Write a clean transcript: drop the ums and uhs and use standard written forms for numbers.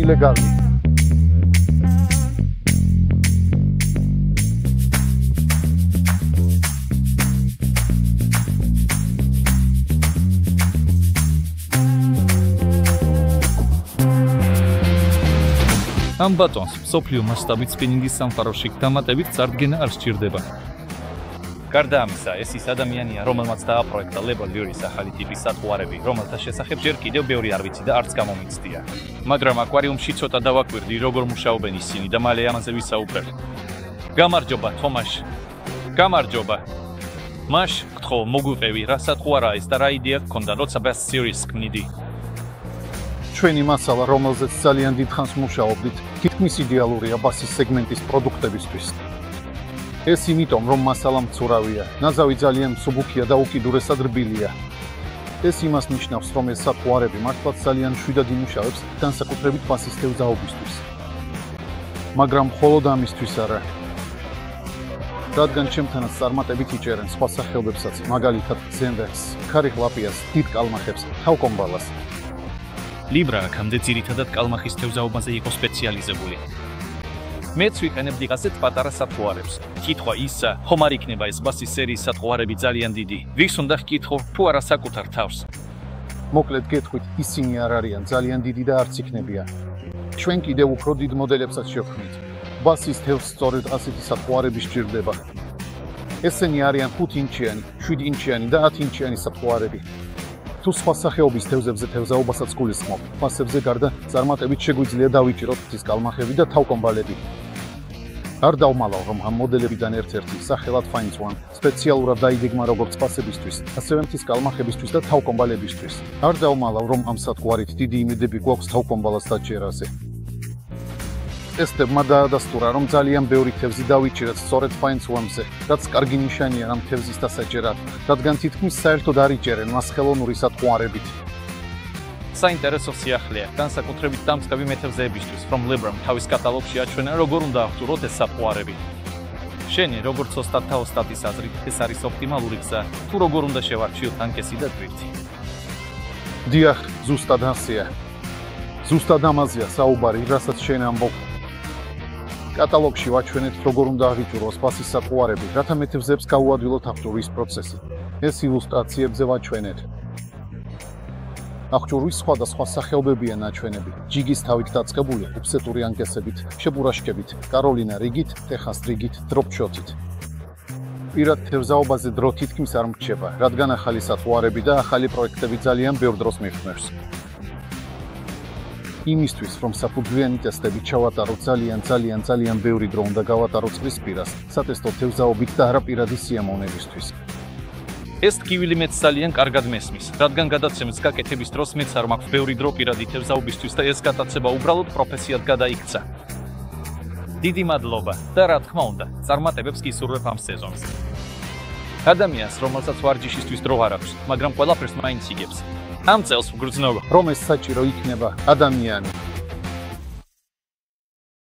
ილეგალნი. ამ ბატონს მსოფლიო მასშტაბით სპინინგის სამყაროში დამატებით წარდგენა არ სჭირდება. გარდა ამისა, ეს ის ადამიანია, რომელმაც დააპროექტა LeBron-ის ახალი ტიპის სათღვარები, რომელთა შესახებ ჯერ კიდევ ბევრი არ ვიცი და არც გამომიცდია. მაგრამ აკვარიუმში ცოტა დავაკვირდი, როგორ მუშაობენ ისინი და მალე ამაზე ვისაუბრებ. გამარჯობა, თომაშ. გამარჯობა. მაშ, გთხოვ, მოგვიყევი, რა სათღვარაა ეს და რა იდეა გქონდა, როცა Best Series ქმნიდი? ჩვენი მასალა, რომელზეც ძალიან დიდხანს მუშაობდით, თითქმის იდეალურია ბასის სეგმენტის პროდუქტებისთვის. ეს იმიტომ, რომ მასალა მცურავია, ნაზავი ძალიან მსუბუქია და უკიდურესად რბილია. ეს იმას ნიშნავს, რომ ეს სათღვარები მართლაც ძალიან მშვიდად იმუშავებს, განსაკუთრებით ბასის თევზაობისთვის. მაგრამ მხოლოდ ამისთვის არა. რადგან ჩემთანაც წარმატებით იჭერენ სხვა სახეობებსაც, მაგალითად ზენდერს, ქარიღლაპიას, დიდ კალმახებს, თავკომბალას. Libra აქამდე ძირითადად კალმახის თევზაობაზე იყო სპეციალიზებული. მეც ვიყენებდი ასეთ პატარა სათღვარებს. კითხვა ისა, ხომ არ იქნება ეს ბასის სერიის სათღვარები ძალიან დიდი? ვის უნდა ჰკითხო, თუ არა საკუთარ თავს? მოკლედ გეტყვით, ისინი არ არიან ძალიან დიდი და არც იქნებიან. ჩვენ კიდევ უფრო დიდ მოდელებსაც შევქმნით. ბასის თევზს სწორედ ასეთი სათღვარები სჭირდება. ესენი არიან 5 ინჩიანი, 7 ინჩიანი და 10 ინჩიანი სათღვარები. თუ სხვა სახეობის თევზებზე თევზაობასაც გულისხმობ, ბასებზე გარდა წარმატებით შეგვიძლია დავიჭიროთ ღვთის კალმახები და თავკომბალები. არ დავმალავ, რომ ამ მოდელებიდან ერთ-ერთი, სახელად Finds One, სპეციალურად დაიდეგმა როგორც ბასებისთვის, ასევე ღვთის კალმახებისთვის და თავკომბალებისთვის. არ დავმალავ, რომ ამ სათღვარით დიდი იმედები გვაქვს თავკომბალას დაჭერაზე. ტესტებმა დაადასტურა, რომ ძალიან ბევრი თევზი დავიჭირეთ სწორედ Finds One-ზე, რაც კარგი ნიშანია ამ თევზის დასაჭერად, რადგან თითქმის საერთოდ არ იჭერენ მას ხელოვნური სათღვარებით. საინტერესო სიახლეა, განსაკუთრებით დამსგავი მეთევზეებისთვის, რომ LeBron თავის კატალოგში აჩვენა, როგორ უნდა აღჭურვოთ ეს სათღვარები. შენი, როგორც ოსტატთა ოსტატის აზრით, ეს არის ოპტიმალური გზა, თუ როგორ უნდა შევარჩიოთ ანკესი და გვერდი. დიახ, ზუსტად ასეა. ზუსტად ამაზეა საუბარი, რასაც შენ ამბობ. კატალოგში ვაჩვენეთ, როგორ უნდა აღიჭურვოს ბასის სათღვარები, რათა მეთევზეებს გაუადვილოთ აღჭურვის პროცესი. ეს ილუსტრაციებზე ვაჩვენეთ. აღჭურვის სხვადასხვა სახეობებია ნაჩვენები, ჯიგის თავით დაწყებული, უფსეტური ანკესებით, შებურაშკებით, კაროლინა რიგით, ტეხას რიგით, დროპშოტით. პირად თევზაობაზე დრო თითქმის არ მრჩება, რადგან ახალი სათღვარები და ახალი პროექტები ძალიან ბევრ დროს მიჰყვნევს. იმისთვის, რომ საფუძვლიანი ტესტები ჩავატარო ძალიან ბევრი დრო უნდა გავატარო წყლისპირას, სატესტო თევზაობით და არა პირადი სიამოვნებისთვის. ეს ტკივილი მეც ძალიან კარგად მესმის, რადგან გადაცემის გაკეთების დროს მეც არ მაქვს ბევრი დრო პირადი თევზაობისთვის და ეს გადაცემა უბრალოდ პროფესიად გადაიქცა. დიდი მადლობა და რა თქმა უნდა, წარმატებებს გისურვებ ამ სეზონს. ადამიანს, რომელსაც ვარჯიშისთვის დრო არ აქვს, მაგრამ ყველაფერს მაინც იგებს. ამ წელს ვგრძნობა, რომ ეს საჭირო იქნება ადამიანი.